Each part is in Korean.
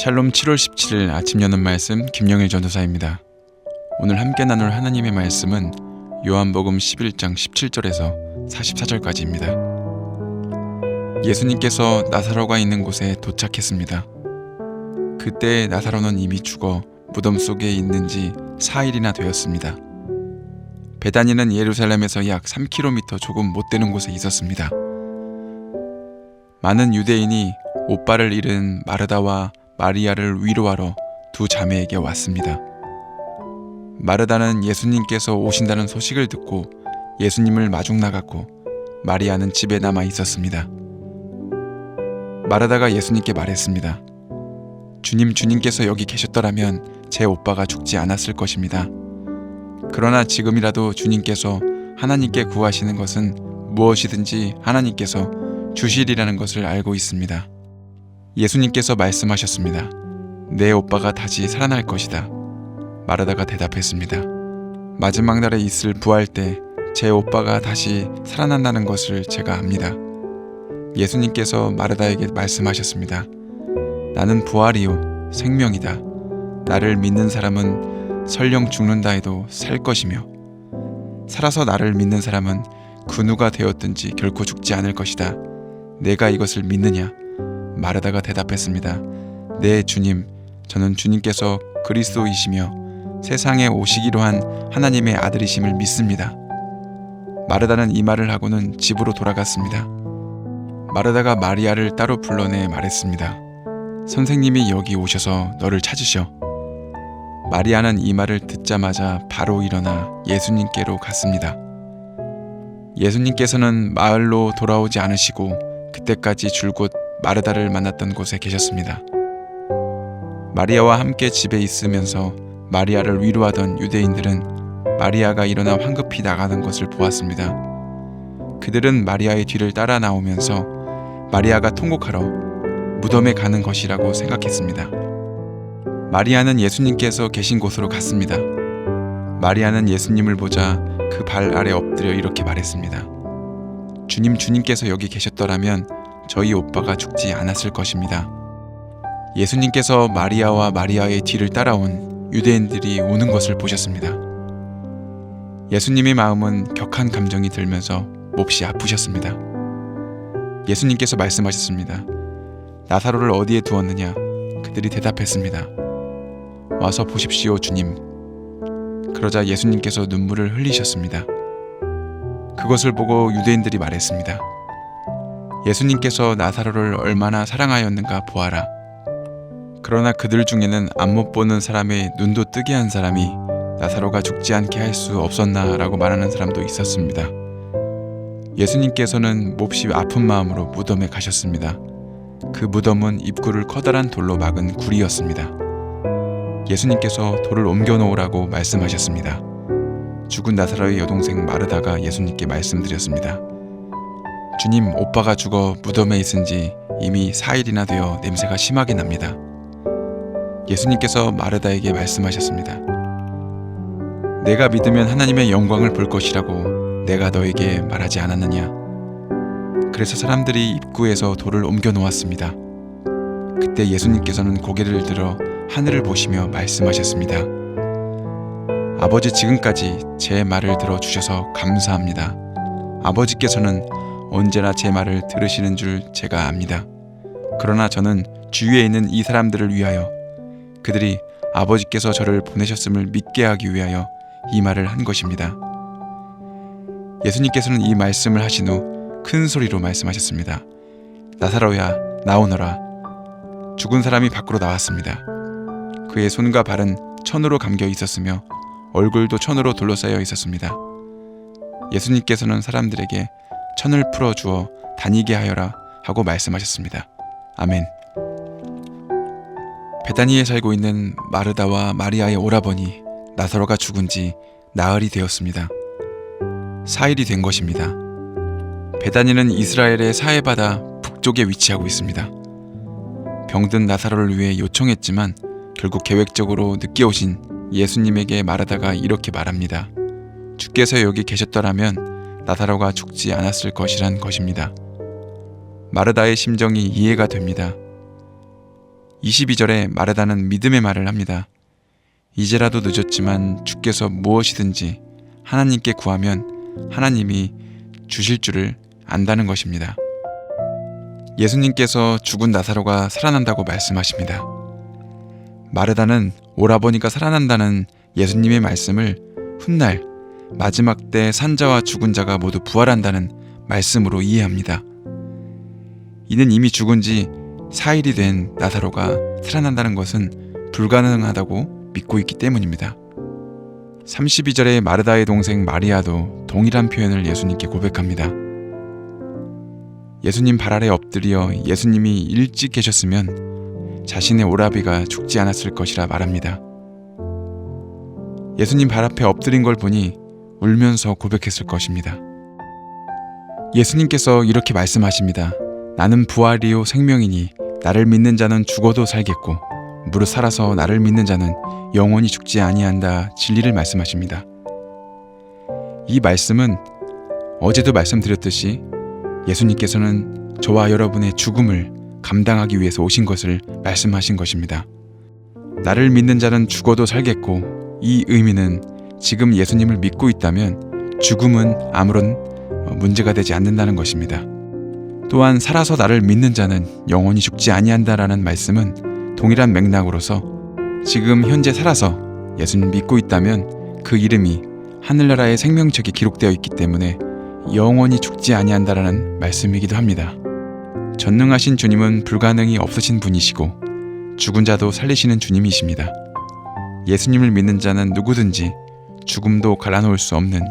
샬롬 7월 17일 아침 여는 말씀 김영일 전도사입니다. 오늘 함께 나눌 하나님의 말씀은 요한복음 11장 17절에서 44절까지입니다. 예수님께서 나사로가 있는 곳에 도착했습니다. 그때 나사로는 이미 죽어 무덤 속에 있는 지 4일이나 되었습니다. 베다니는 예루살렘에서 약 3km 조금 못 되는 곳에 있었습니다. 많은 유대인이 오빠를 잃은 마르다와 마리아를 위로하러 두 자매에게 왔습니다. 마르다는 예수님께서 오신다는 소식을 듣고 예수님을 마중 나갔고 마리아는 집에 남아 있었습니다. 마르다가 예수님께 말했습니다. 주님께서 여기 계셨더라면 제 오빠가 죽지 않았을 것입니다. 그러나 지금이라도 주님께서 하나님께 구하시는 것은 무엇이든지 하나님께서 주시리라는 것을 알고 있습니다. 예수님께서 말씀하셨습니다. 내 오빠가 다시 살아날 것이다. 마르다가 대답했습니다. 마지막 날에 있을 부활 때 제 오빠가 다시 살아난다는 것을 제가 압니다. 예수님께서 마르다에게 말씀하셨습니다. 나는 부활이요 생명이다. 나를 믿는 사람은 설령 죽는다 해도 살 것이며 살아서 나를 믿는 사람은 그 누가 되었든지 결코 죽지 않을 것이다. 내가 이것을 믿느냐? 마르다가 대답했습니다. 네 주님, 저는 주님께서 그리스도이시며 세상에 오시기로 한 하나님의 아들이심을 믿습니다. 마르다는 이 말을 하고는 집으로 돌아갔습니다. 마르다가 마리아를 따로 불러내 말했습니다. 선생님이 여기 오셔서 너를 찾으셔. 마리아는 이 말을 듣자마자 바로 일어나 예수님께로 갔습니다. 예수님께서는 마을로 돌아오지 않으시고 그때까지 줄곧 마르다를 만났던 곳에 계셨습니다. 마리아와 함께 집에 있으면서 마리아를 위로하던 유대인들은 마리아가 일어나 황급히 나가는 것을 보았습니다. 그들은 마리아의 뒤를 따라 나오면서 마리아가 통곡하러 무덤에 가는 것이라고 생각했습니다. 마리아는 예수님께서 계신 곳으로 갔습니다. 마리아는 예수님을 보자 그 발 아래 엎드려 이렇게 말했습니다. 주님께서 여기 계셨더라면 저희 오빠가 죽지 않았을 것입니다. 예수님께서 마리아와 마리아의 뒤를 따라온 유대인들이 우는 것을 보셨습니다. 예수님의 마음은 격한 감정이 들면서 몹시 아프셨습니다. 예수님께서 말씀하셨습니다. 나사로를 어디에 두었느냐? 그들이 대답했습니다. 와서 보십시오, 주님. 그러자 예수님께서 눈물을 흘리셨습니다. 그것을 보고 유대인들이 말했습니다. 예수님께서 나사로를 얼마나 사랑하였는가 보아라. 그러나 그들 중에는 안 못 보는 사람의 눈도 뜨게 한 사람이 나사로가 죽지 않게 할 수 없었나 라고 말하는 사람도 있었습니다. 예수님께서는 몹시 아픈 마음으로 무덤에 가셨습니다. 그 무덤은 입구를 커다란 돌로 막은 굴이었습니다. 예수님께서 돌을 옮겨 놓으라고 말씀하셨습니다. 죽은 나사로의 여동생 마르다가 예수님께 말씀드렸습니다. 주님, 오빠가 죽어 무덤에 있은 지 이미 4일이나 되어 냄새가 심하게 납니다. 예수님께서 마르다에게 말씀하셨습니다. 내가 믿으면 하나님의 영광을 볼 것이라고 내가 너에게 말하지 않았느냐? 그래서 사람들이 입구에서 돌을 옮겨 놓았습니다. 그때 예수님께서는 고개를 들어 하늘을 보시며 말씀하셨습니다. 아버지, 지금까지 제 말을 들어주셔서 감사합니다. 아버지께서는 언제나 제 말을 들으시는 줄 제가 압니다. 그러나 저는 주위에 있는 이 사람들을 위하여 그들이 아버지께서 저를 보내셨음을 믿게 하기 위하여 이 말을 한 것입니다. 예수님께서는 이 말씀을 하신 후 큰 소리로 말씀하셨습니다. 나사로야, 나오너라. 죽은 사람이 밖으로 나왔습니다. 그의 손과 발은 천으로 감겨 있었으며 얼굴도 천으로 둘러싸여 있었습니다. 예수님께서는 사람들에게 천을 풀어주어 다니게 하여라 하고 말씀하셨습니다. 아멘. 베다니에 살고 있는 마르다와 마리아의 오라버니 나사로가 죽은 지 나흘이 되었습니다. 4일이 된 것입니다. 베다니는 이스라엘의 사해바다 북쪽에 위치하고 있습니다. 병든 나사로를 위해 요청했지만 결국 계획적으로 늦게 오신 예수님에게 마르다가 이렇게 말합니다. 주께서 여기 계셨더라면 나사로가 죽지 않았을 것이란 것입니다. 마르다의 심정이 이해가 됩니다. 22절에 마르다는 믿음의 말을 합니다. 이제라도 늦었지만 주께서 무엇이든지 하나님께 구하면 하나님이 주실 줄을 안다는 것입니다. 예수님께서 죽은 나사로가 살아난다고 말씀하십니다. 마르다는 오라버니가 살아난다는 예수님의 말씀을 훗날 마지막 때 산자와 죽은 자가 모두 부활한다는 말씀으로 이해합니다. 이는 이미 죽은 지 4일이 된 나사로가 살아난다는 것은 불가능하다고 믿고 있기 때문입니다. 32절에 마르다의 동생 마리아도 동일한 표현을 예수님께 고백합니다. 예수님 발 아래 엎드려 예수님이 일찍 계셨으면 자신의 오라비가 죽지 않았을 것이라 말합니다. 예수님 발 앞에 엎드린 걸 보니 울면서 고백했을 것입니다. 예수님께서 이렇게 말씀하십니다. 나는 부활이요 생명이니 나를 믿는 자는 죽어도 살겠고 무릇 살아서 나를 믿는 자는 영원히 죽지 아니한다 진리를 말씀하십니다. 이 말씀은 어제도 말씀드렸듯이 예수님께서는 저와 여러분의 죽음을 감당하기 위해서 오신 것을 말씀하신 것입니다. 나를 믿는 자는 죽어도 살겠고, 이 의미는 지금 예수님을 믿고 있다면 죽음은 아무런 문제가 되지 않는다는 것입니다. 또한 살아서 나를 믿는 자는 영원히 죽지 아니한다라는 말씀은 동일한 맥락으로서 지금 현재 살아서 예수님 믿고 있다면 그 이름이 하늘나라의 생명책에 기록되어 있기 때문에 영원히 죽지 아니한다라는 말씀이기도 합니다. 전능하신 주님은 불가능이 없으신 분이시고 죽은 자도 살리시는 주님이십니다. 예수님을 믿는 자는 누구든지 죽음도 갈라놓을 수 없는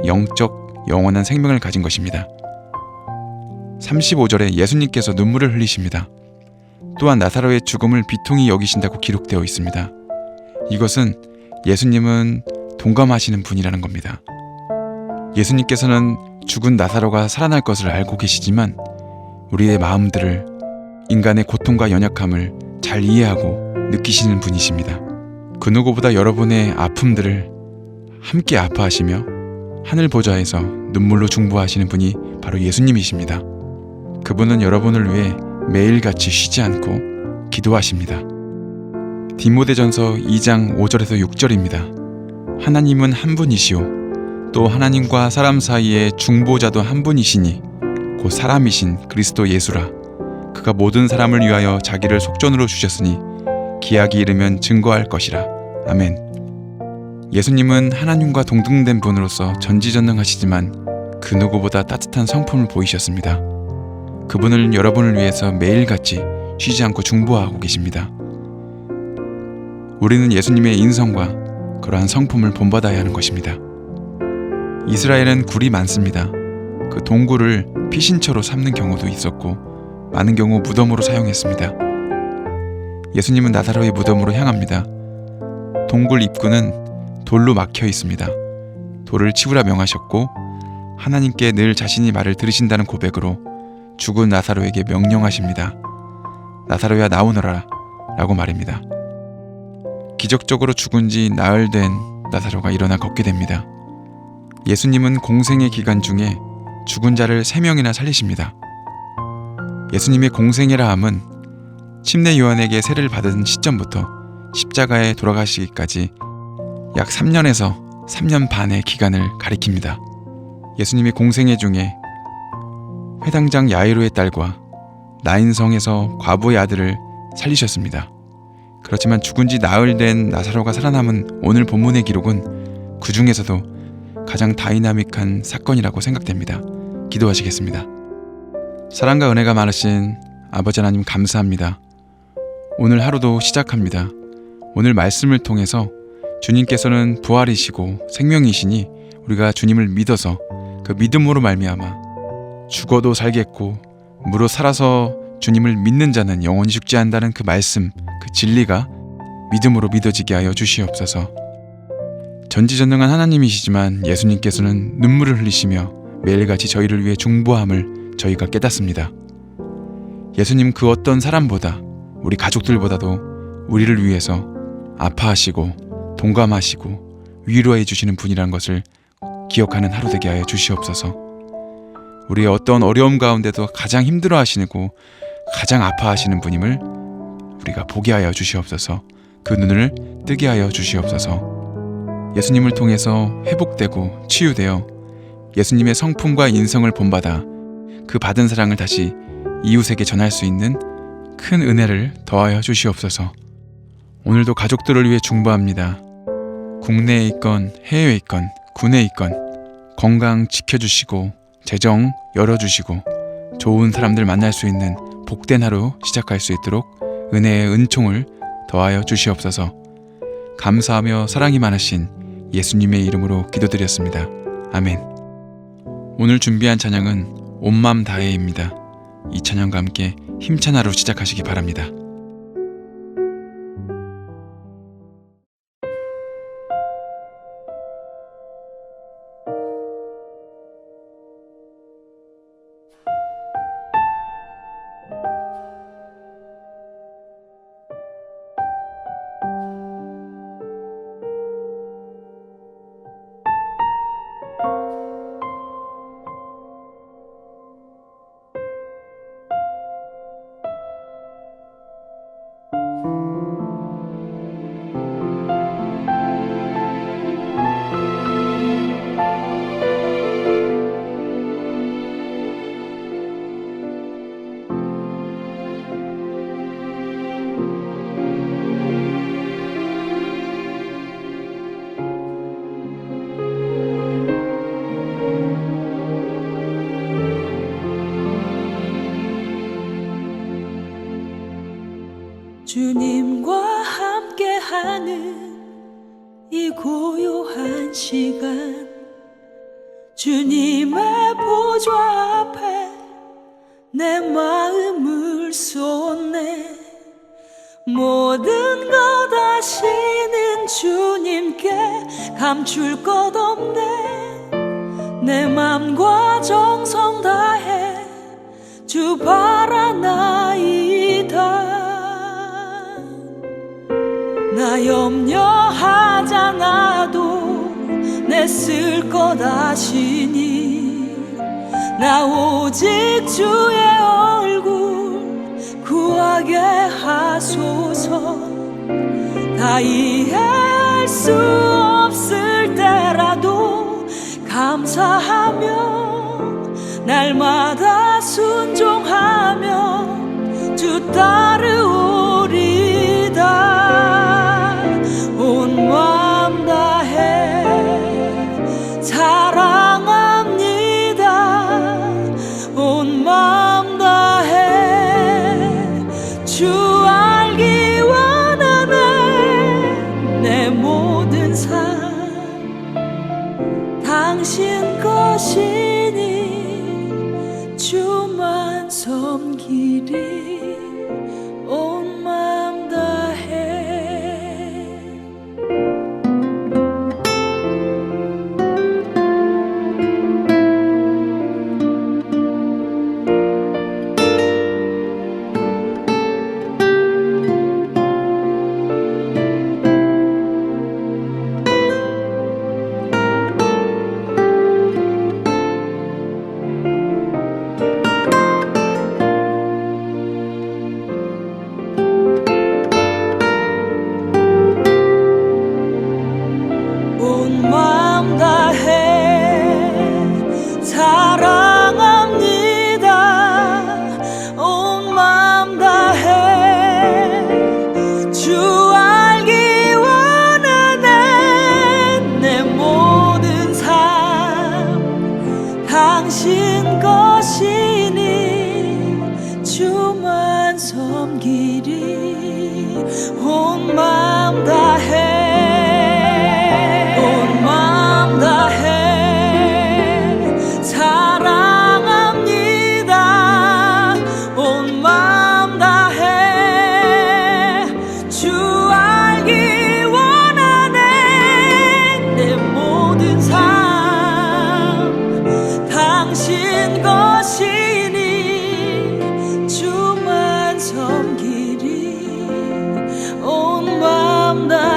영적 영원한 생명을 가진 것입니다. 35절에 예수님께서 눈물을 흘리십니다. 또한 나사로의 죽음을 비통히 여기신다고 기록되어 있습니다. 이것은 예수님은 동감하시는 분이라는 겁니다. 예수님께서는 죽은 나사로가 살아날 것을 알고 계시지만 우리의 마음들을, 인간의 고통과 연약함을 잘 이해하고 느끼시는 분이십니다. 그 누구보다 여러분의 아픔들을 함께 아파하시며 하늘 보좌에서 눈물로 중보하시는 분이 바로 예수님이십니다. 그분은 여러분을 위해 매일같이 쉬지 않고 기도하십니다. 디모데전서 2장 5절에서 6절입니다. 하나님은 한 분이시오 또 하나님과 사람 사이에 중보자도 한 분이시니 곧 사람이신 그리스도 예수라. 그가 모든 사람을 위하여 자기를 속전으로 주셨으니 기약이 이르면 증거할 것이라. 아멘. 예수님은 하나님과 동등된 분으로서 전지전능하시지만 그 누구보다 따뜻한 성품을 보이셨습니다. 그분은 여러분을 위해서 매일같이 쉬지 않고 중보하고 계십니다. 우리는 예수님의 인성과 그러한 성품을 본받아야 하는 것입니다. 이스라엘은 굴이 많습니다. 그 동굴을 피신처로 삼는 경우도 있었고 많은 경우 무덤으로 사용했습니다. 예수님은 나사로의 무덤으로 향합니다. 동굴 입구는 돌로 막혀 있습니다. 돌을 치우라 명하셨고 하나님께 늘 자신이 말을 들으신다는 고백으로 죽은 나사로에게 명령하십니다. 나사로야 나오너라 라고 말입니다. 기적적으로 죽은 지 나흘 된 나사로가 일어나 걷게 됩니다. 예수님은 공생의 기간 중에 죽은 자를 3명이나 살리십니다. 예수님의 공생애라 함은 침례 요한에게 세례를 받은 시점부터 십자가에 돌아가시기까지 약 3년에서 3년 반의 기간을 가리킵니다. 예수님의 공생애 중에 회당장 야이로의 딸과 나인성에서 과부의 아들을 살리셨습니다. 그렇지만 죽은 지 나흘 된 나사로가 살아남은 오늘 본문의 기록은 그 중에서도 가장 다이나믹한 사건이라고 생각됩니다. 기도하시겠습니다. 사랑과 은혜가 많으신 아버지 하나님 감사합니다. 오늘 하루도 시작합니다. 오늘 말씀을 통해서 주님께서는 부활이시고 생명이시니 우리가 주님을 믿어서 그 믿음으로 말미암아 죽어도 살겠고 무릇 살아서 주님을 믿는 자는 영원히 죽지 않는다는 그 말씀, 그 진리가 믿음으로 믿어지게 하여 주시옵소서. 전지전능한 하나님이시지만 예수님께서는 눈물을 흘리시며 매일같이 저희를 위해 중보함을 저희가 깨닫습니다. 예수님 그 어떤 사람보다, 우리 가족들보다도 우리를 위해서 아파하시고 동감하시고 위로해 주시는 분이라는 것을 기억하는 하루 되게 하여 주시옵소서. 우리의 어떤 어려움 가운데도 가장 힘들어 하시고 가장 아파하시는 분임을 우리가 보게 하여 주시옵소서. 그 눈을 뜨게 하여 주시옵소서. 예수님을 통해서 회복되고 치유되어 예수님의 성품과 인성을 본받아 그 받은 사랑을 다시 이웃에게 전할 수 있는 큰 은혜를 더하여 주시옵소서. 오늘도 가족들을 위해 중보합니다. 국내에 있건 해외에 있건 군에 있건 건강 지켜주시고 재정 열어주시고 좋은 사람들 만날 수 있는 복된 하루 시작할 수 있도록 은혜의 은총을 더하여 주시옵소서. 감사하며 사랑이 많으신 예수님의 이름으로 기도드렸습니다. 아멘. 오늘 준비한 찬양은 온 맘 다해입니다. 이 찬양과 함께 힘찬 하루 시작하시기 바랍니다. 주님과 함께하는 이 고요한 시간, 주님의 보좌 앞에 내 마음을 쏟네. 모든 것 아시는 주님께 감출 것 없네. 내 맘과 정성 다해 주 바라나이다. 나 염려하잖아도 내 쓸 것 아시니 나 오직 주의 얼굴 구하게 하소서. 다 이해할 수 없을 때라도 감사하며 날마다 순종하며 주 따르오리다. 온 마음 다해 사랑합니다. 온 마음 다해 주 알기 원하네. 내 모든 삶 당신 것이니 주만 섬기리. 온 마음 다해. 당신 것이니 주만 섬기리. 온 마음 다해 온 마음 다해 사랑합니다. 온 마음 다해 주 알기 원하네. 내 모든 삶 당신 것이니 주만 섬기리. 온 마음 다